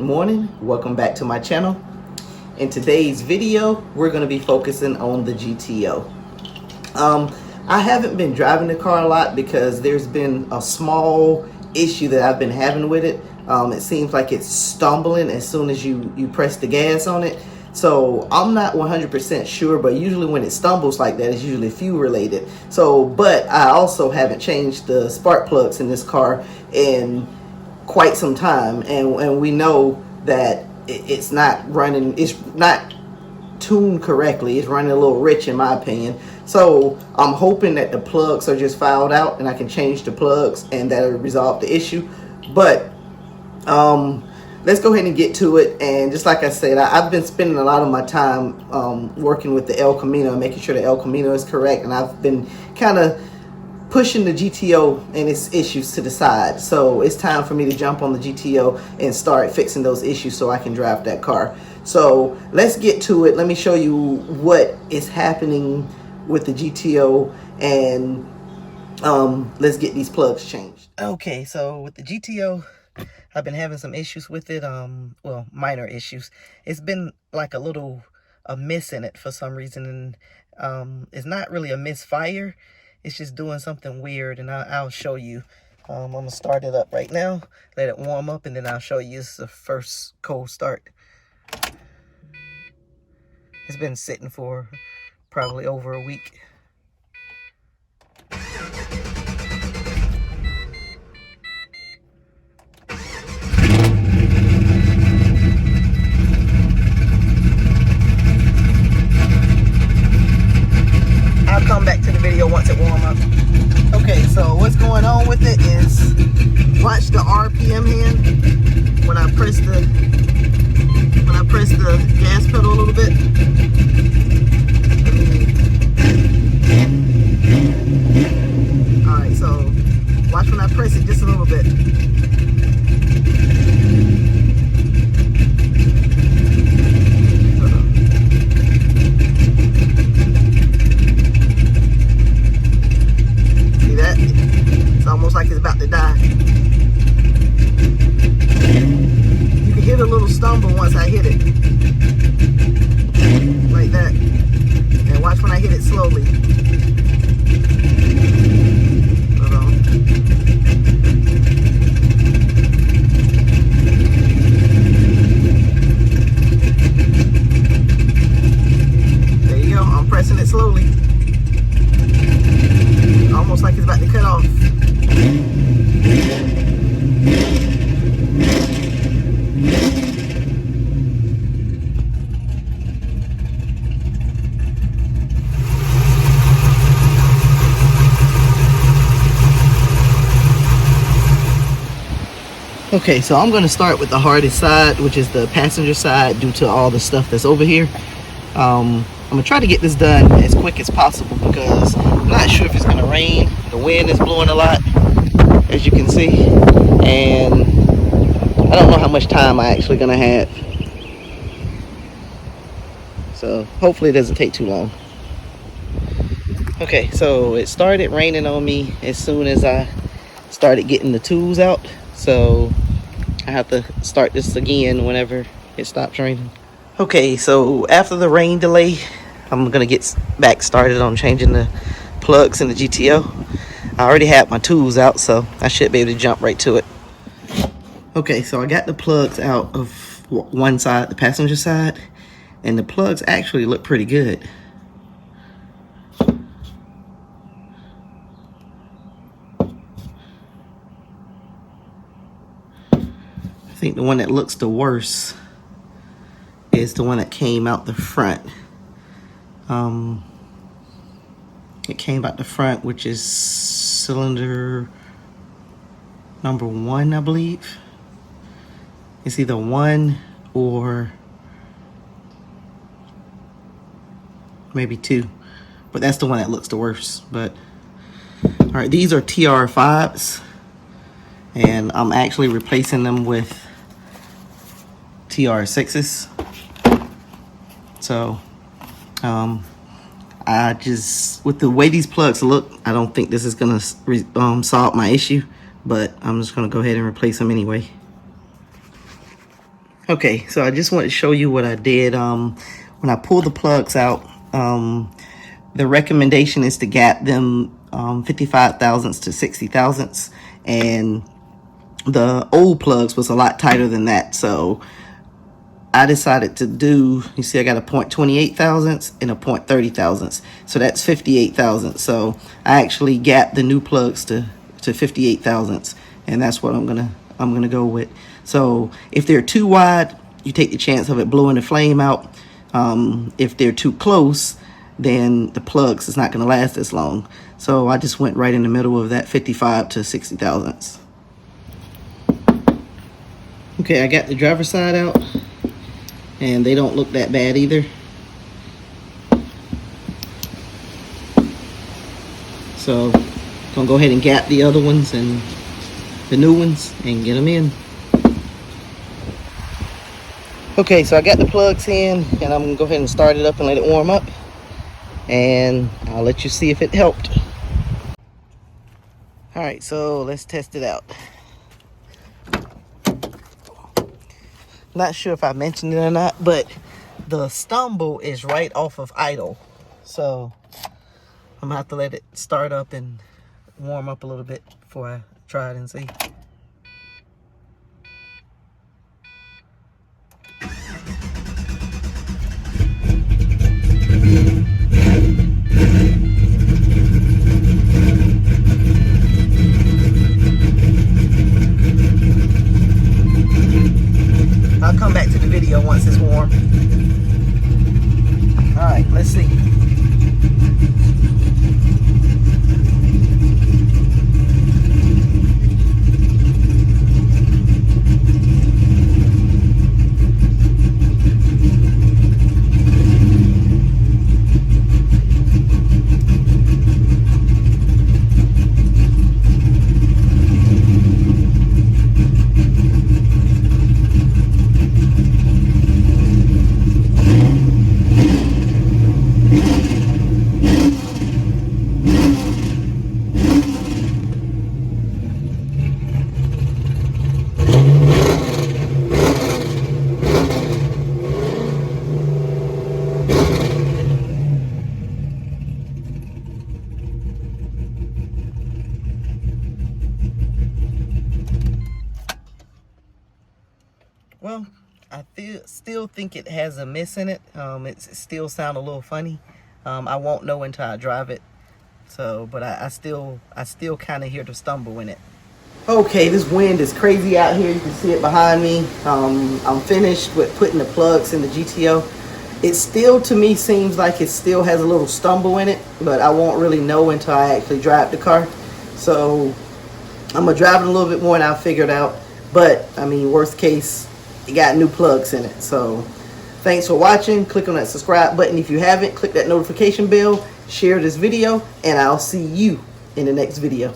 morning, welcome back to my channel. In today's video we're going to be focusing on the GTO. I haven't been driving the car a lot because there's been a small issue that I've been having with it. It seems like it's stumbling as soon as you press the gas on it. So I'm not 100% sure, but usually when it stumbles like that, it's usually fuel related. So, but I also haven't changed the spark plugs in this car in quite some time, and we know that it's not running, it's not tuned correctly. It's running a little rich in my opinion. So I'm hoping that the plugs are just fouled out and I can change the plugs and that'll resolve the issue. But let's go ahead and get to it. And just like I said, I've been spending a lot of my time working with the El Camino and making sure the El Camino is correct, and I've been kind of pushing the GTO and its issues to the side. So it's time for me to jump on the GTO and start fixing those issues so I can drive that car. So let's get to it. Let me show you what is happening with the GTO, and let's get these plugs changed. Okay, so with the GTO, I've been having some issues with it, well, minor issues. It's been like a miss in it for some reason, and it's not really a misfire. It's just doing something weird, and I'll show you. I'm gonna start it up right now, let it warm up, and then I'll show you. This is the first cold start. It's been sitting for probably over a week. I'll come back to the video once it warms up. Okay, so what's going on with it is, watch the RPM hand when I press the gas pedal a little bit. All right, so watch when I press it just a little bit. Almost like it's about to die. You can hear the little stumble once I hit it. Like that. And watch when I hit it slowly. Hold on. There you go. I'm pressing it slowly. Almost like it's about to cut off. Okay, so I'm going to start with the hardest side, which is the passenger side, due to all the stuff that's over here. I'm going to try to get this done as quick as possible because I'm not sure if it's going to rain. The wind is blowing a lot, as you can see, and I don't know how much time I'm actually going to have. So hopefully it doesn't take too long. Okay, so it started raining on me as soon as I started getting the tools out. So I have to start this again whenever it stops raining. Okay, so after the rain delay, I'm gonna get back started on changing the plugs in the GTO. I already had my tools out, so I should be able to jump right to it. Okay, so I got the plugs out of one side, the passenger side, and the plugs actually look pretty good. I think the one that looks the worst is the one that came out the front. It came out the front, which is cylinder number 1, I believe. It's either 1 or maybe 2, but that's the one that looks the worst. But all right, these are TR5s, and I'm actually replacing them with TR6s. So I just, with the way these plugs look, I don't think this is gonna solve my issue, but I'm just gonna go ahead and replace them anyway. Okay, so I just want to show you what I did. When I pulled the plugs out, the recommendation is to gap them 55 thousandths to 60 thousandths, and the old plugs was a lot tighter than that. So I decided to do, you see I got a 0.28 thousandths and a 0.30 thousandths. So that's 58 thousandths. So I actually gapped the new plugs to 58 thousandths, and that's what I'm gonna go with. So if they're too wide, you take the chance of it blowing the flame out. If they're too close, then the plugs is not gonna last as long. So I just went right in the middle of that 55 to 60 thousandths. Okay, I got the driver's side out, and they don't look that bad either. So gonna go ahead and gap the other ones and the new ones and get them in. Okay, so I got the plugs in, and I'm gonna go ahead and start it up and let it warm up, and I'll let you see if it helped. All right, so let's test it out. Not sure if I mentioned it or not, but the stumble is right off of idle. So I'm gonna have to let it start up and warm up a little bit before I try it and see. I'll come back to the video once it's warm. All right, let's see. Well, I still think it has a miss in it. It still sounds a little funny. I won't know until I drive it. So, but I still kind of hear the stumble in it. Okay, this wind is crazy out here. You can see it behind me. I'm finished with putting the plugs in the GTO. It still, to me, seems like it still has a little stumble in it, but I won't really know until I actually drive the car. So I'm gonna drive it a little bit more and I'll figure it out. But I mean, worst case, it got new plugs in it. So thanks for watching. Click on that subscribe button if you haven't. Click that notification bell. Share this video, and I'll see you in the next video.